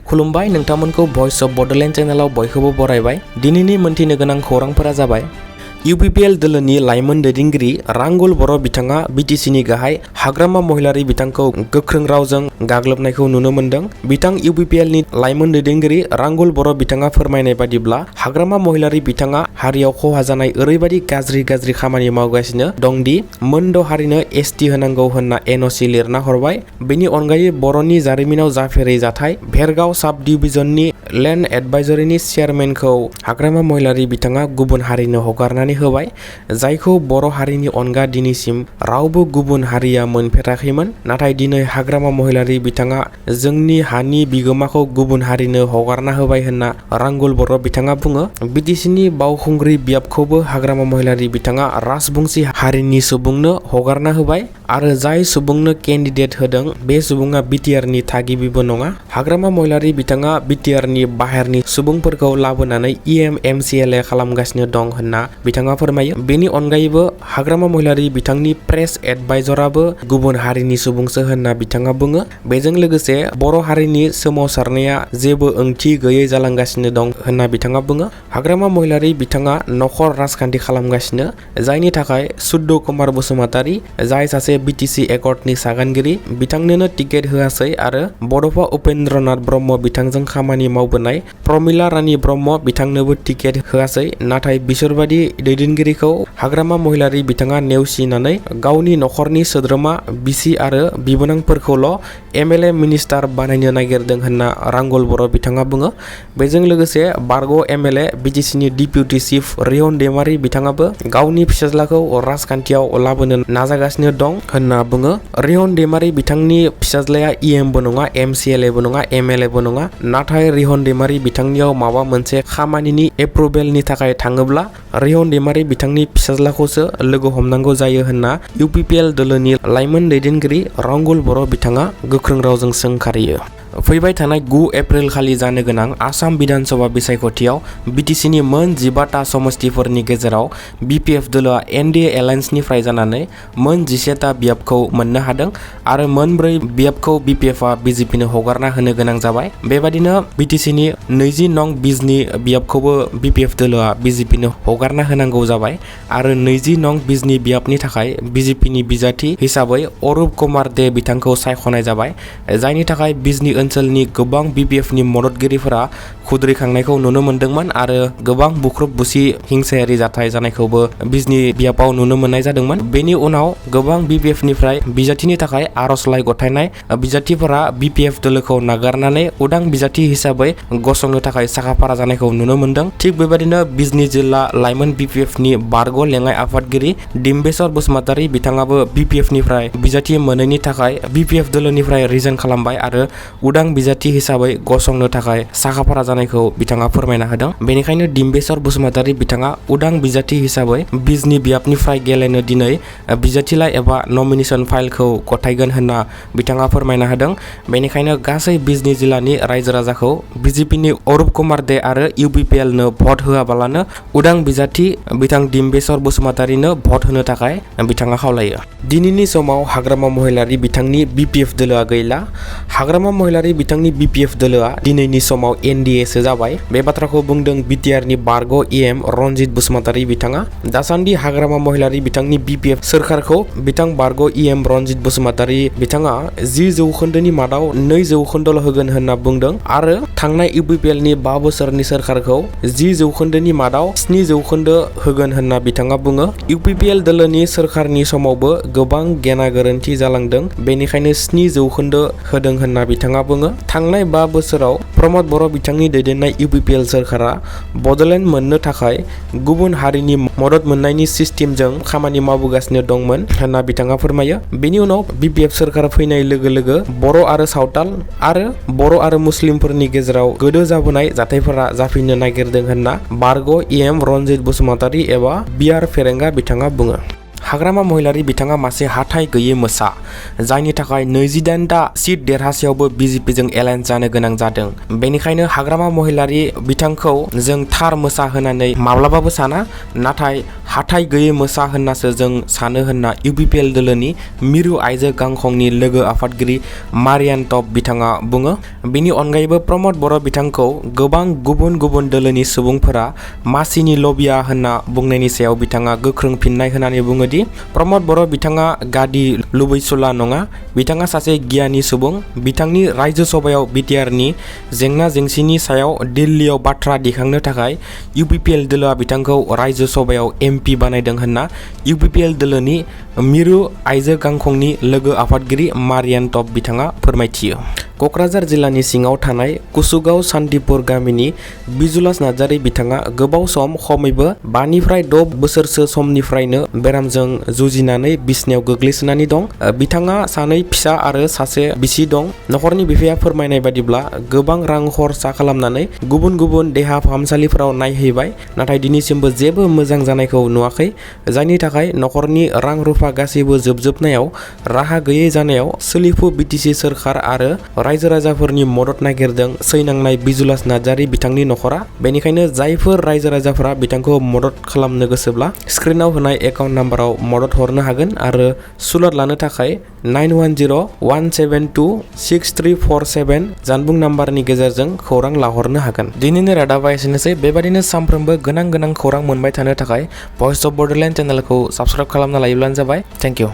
खुलुमबाय नोंथांमोनखौ voice of Bodoland चैनलाव बयखौबो बरायबाय। दिनैनि मोनथिनो गोनां खौरांफोरा जाबाय UPPL दोलोनि लाइमोन दैदेनगिरि रांगुल बर' बिथाङा BTCनि गाहाय हाग्रामा महिलारी बिथांखौ गोख्रों रावजों गाग्लोबनायखौ नुनो मोन्दों। बिथां UPPLनि लाइमोन दैदेनगिरि रांगुल बर' बिथाङा फोरमायनाय बादिब्ला हाग्रामा महिलारी बिथाङा हारियाव खहा जानाय ओरैबायदि गाज्रि खामानि मावगासिनो दंदि मोनद' हारिनो ST होनांगौ होनना NOC लिरना हरबाय। बेनि अनगायै बर'नि जारिमिनाव जाफेरै जाथाय भेरगाव साब डिभिजननि लेन्ड एडभाइजरीनि चेयारमेनखौ हाग्रामा महिलारी बिथाङा गुबुन हारिनो हगारनानै होबाय, जायखौ बर' हारिनि अनगा दिनैसिम रावबो गुबुन हारिया मोनफेराखैमोन। नाथाय दिनै हाग्रामा महिलारी बिथाङा जोंनि हानि बिगोमाखौ गुबुन हारिनो हगारना होबाय होनना रांगुल बर' बिथाङा बुङो। BTCनि बावखुंग्रि बियाबखौबो हाग्रामा महिलारी बिथाङा राजबंशी हारिनि सुबुंनो हगारना होबाय आरो जाय सुबुंनो केन्डिडेट होदों बे सुबुङा BTRनि थागिबिबो नङा। हाग्रामा महिलारी बिथाङा BTRनि बाहेरनि सुबुंफोरखौ लाबोनानै MCLA खालामगासिनो दं होनना बिथाङा फोरमायो। बेनि अनगायैबो हाग्रामा महिलारी बिथांनि प्रेस एडभाइजराबो गुबुन हारिनि सुबुंसो होनना बिथाङा बुङो। बेजों लोगोसे बर' हारिनि सोमावसारनाया जेबो ओंथि गैयै जालांगासिनो दं होनना बिथाङा बुङो। हाग्रामा महिलारी बिथाङा नखर राजखान्थि खालामगासिनो, जायनि थाखाय सुद्द कुमार बसुमतारी, जाय सासे BTC एकर्डनि सागानगिरि, बिथांनोनो टिकेट होआसै आरो बड'फा उपेन्द्रनाथ ब्रह्म बिथांजों खामानि मावबोनाय प्रमिला रानी ब्रह्म बिथांनोबो टिकेट होआसै। नाथाय बिसोरबादि दैदेनगिरिखौ हाग्रामा महिलारी बिथाङा नेवसिनानै गावनि नखरनि सोद्रोमा बिसि आरो बिबोनांफोरखौल' MLA मिनिस्टार बानायनो नागिरदों होनना रांगुल बर' बिथाङा बुङो। बेजों लोगोसे बारग' MLA BTCनि डिप्युटि चिफ रिहन दैमारी बिथाङाबो गावनि फिसाज्लाखौ राजखान्थियाव लाबोनो नाजागासिनो दं होनना बुङो। रिहन दैमारी बिथांनि फिसाज्लाया EMबो नङा, MCLAबो नङा, MLAबो नङा। नाथाय रिहन दैमारी बिथांनियाव माबा मोनसे खामानिनि एप्रुभेलनि थाखाय थाङोब्ला रिहन दैमारी बिथांनि फिसाज्लाखौसो लोगो हमनांगौ जायो होनना UPPL दोलोनि लाइमोन दैदेनगिरि रांगुल बर' बिथाङा गोख्रों रावजों सोंखारियो। फैबाय थानाय 9 एप्रिल खालि जानो गोनां आसाम बिधानसभा बिसायख'थियाव BTCनि मोन 15टा समस्तिफोरनि गेजेराव BPF दोलोआ NDA एलायन्सनिफ्राय जानानै मोन 11टा बियाबखौ मोननो हादों आरो मोन 4 बियाबखौ BPFआ BJPनो हगारना होनो गोनां जाबाय। बेबादिनो BTCनि 20 नं बिजनि बियाबखौबो BPF दोलोआ BJPनो हगारना होनांगौ जाबाय आरो 20 नं बिजनि बियाबनि थाखाय BJPनि बिजाथि हिसाबै अरुप कुमार दे बिथांखौ सायख'नाय जाबाय, जायनि थाखाय बिजनि ओनसोलनि गोबां BPFनि मददगिरिफोरा खुद्रिखांनायखौ नुनो मोन्दोंमोन आरो गोबां बुख्रुब बुसि हिंसायारि जाथाय जानायखौबो बिजनि बियाबाव नुनो मोननाय जादोंमोन। बेनि उनाव गोबां BPFनिफ्राय बिजाथिनि थाखाय आर'जलाइ गथायनाय बिजाथिफोरा BPF दोलोखौ नागारनानै उदां बिजाथि हिसाबै गसंनो थाखाय साखाफारा जानायखौ नुनो मोन्दों। थिग बेबायदिनो बिजनि जिल्ला लाइमोन BPFनि बारग' लेङाइ आफादगिरि डिम्बेश्वर बसुमतारी बिथाङाबो BPFनिफ्राय बिजाथि मोनैनि थाखाय BPF दोलोनिफ्राय रिजाइन खालामबाय आरो उदां बिजाथि हिसाबै गसंनो थाखाय साखाफारा जानायखौ बिथाङा फोरमायना होदों। बेनिखायनो डिम्बेश्वर बसुमतारी बिथाङा उदां बिजाथि हिसाबै बिजनि बियाबनिफ्राय गेलेनो दिनै बिजाथिलाइ एबा नमिनेशन फाइलखौ गथायगोन होनना बिथाङा फोरमायना होदों। बेनिखायनो गासै बिजनि जिल्लानि रायजो राजाखौ BJPनि अरुप कुमार दे आरो UPPLनो भट होआबालानो उदां बिजाथि बिथां डिम्बेश्वर बसुमतारीनो भट होनो थाखाय बिथाङा खावलायो। दिनैनि समाव हाग्रामा महिलारी बिथांनि BPF दोलोआ गैला। हाग्रामा महिलारी बिथांनि BPF दोलोआ दिनैनि समाव NDA सो जाबाय। बे बाथ्राखौ बुंदों BTRनि बारग' EM रनजित बसुमतारी बिथाङा। दासान्दि हाग्रामा महिलारी बिथांनि BPF सोरखारखौ बिथां बारग' EM रनजित बसुमतारी बिथाङा 10% मादाव 2% होगोन होनना बुंदों आरो थांनाय UPPLनि 5 बोसोरनि सोरखारखौ 10% मादाव 7% होगोन होनना बिथाङा बुङो। UPPL दोलोनि सोरखारनि समावबो गोबां गेना गोरोन्थि जालांदों, बेनिखायनो 7% होदों होनना बिथाङा बुङो। थांनाय 5 बोसोराव प्रमद बर' बिथांनि दैदेननाय UPPL सोरखारा बड'लेण्ड मोननो थाखाय गुबुन हारिनि मदद मोननायनि सिस्टेमजों खामानि मावबोगासिनो दंमोन होनना बिथाङा फोरमायो। बेनि उनाव BPF सोरखार फैनाय लोगो लोगो बर' आरो सावताल आरो बर' आरो मुस्लिमफोरनि गेजेराव गोदो जाबोनाय जाथायफोरा जाफिननो नागिरदों होनना बारग' EM रनजित बसुमतारी एबा BR फेरेंगा बिथाङा बुङो। हाग्रामा महिलारी बिथाङा मासे हाथाय गैयै मोसा जायनि थाखाय 28टा सीट देरहासेयावबो बीजेपीजों एलायन्स जानो गोनां जादों। बेनिखायनो हाग्रामा महिलारी बिथांखौ जों थार मोसा होननानै माब्लाबाबो साना, नाथाय हाथाय गैयै मोसा होननासो जों सानो होनना UPPL दोलोनि मिरु आइजो गांखंनि लोगो आफादगिरि मारियान टप बिथाङा बुङो। बेनि अनगायैबो प्रमद बर' बिथांखौ गोबां गुबुन गुबुन दोलोनि सुबुंफोरा मासिनि लबिया होनना बुंनायनि सायाव बिथाङा गोख्रों फिननाय होनानै बुङोदि प्रमद बर' बिथाङा गादि लुबैसुला नङा, बिथाङा सासे गियानि सुबुं। बिथांनि रायजो सभायाव BTRनि जेंना जेंसिनि सायाव दिल्लीयाव बाथ्रा दिखांनो थाखाय UPPL दोलोआ बिथांखौ रायजो सभायाव MP बानायदों होनना UPPL दोलोनि मिरु आइजो गांखंनि लोगो आफादगिरि मारियान टप बिथाङा फोरमायथियो। क'क्राझार जिल्लानि सिङाव थानाय कुसुगाव सान्तिपुर गामिनि बिजुलास नार्जारी बिथाङा गोबाव सम खमैबो 5 निफ्राय 6 बोसोरसो समनिफ्रायनो बेरामजों जुजिनानै बिसनायाव गोग्लैसोनानै दं। बिथाङा सानै फिसा आरो सासे बिसि दं। नखरनि बिफाया फोरमायनाय बादिब्ला गोबां रां खरसा खालामनानै गुबुन गुबुन देहा फाहामसालिफोराव नायहैबाय, नाथाय दिनैसिमबो जेबो मोजां जानायखौ नुवाखै, जायनि थाखाय नखरनि रां रुफा गासैबो जोबजोबनायाव राहा गैयै जानायाव सोलिफु BTC सोरखार आरो रायजो राजाफोरनि मदद नागिरदों सैनांनाय बिजुलास नार्जारी बिथांनि नखरा। बेनिखायनो जायफोर रायजो राजाफोरा बिथांखौ मदद खालामनो गोसोब्ला स्क्रिनाव होनाय एकाउन्ट नाम्बाराव मदद हरनो हागोन आरो सुलाद लानो थाखाय 9101726347 जानबुं नाम्बारनि गेजेरजों खौरां लाहरनो हागोन। दिनैनि रादाबा एसेनोसै। बेबादिनो सानफ्रोमबो गोनां खौरां मोनबाय थानो थाखाय भइस अफ बडलेण्ड चेनेलखौ साबस्क्राइब खालामना लायोब्लानो जाबाय। Thank you.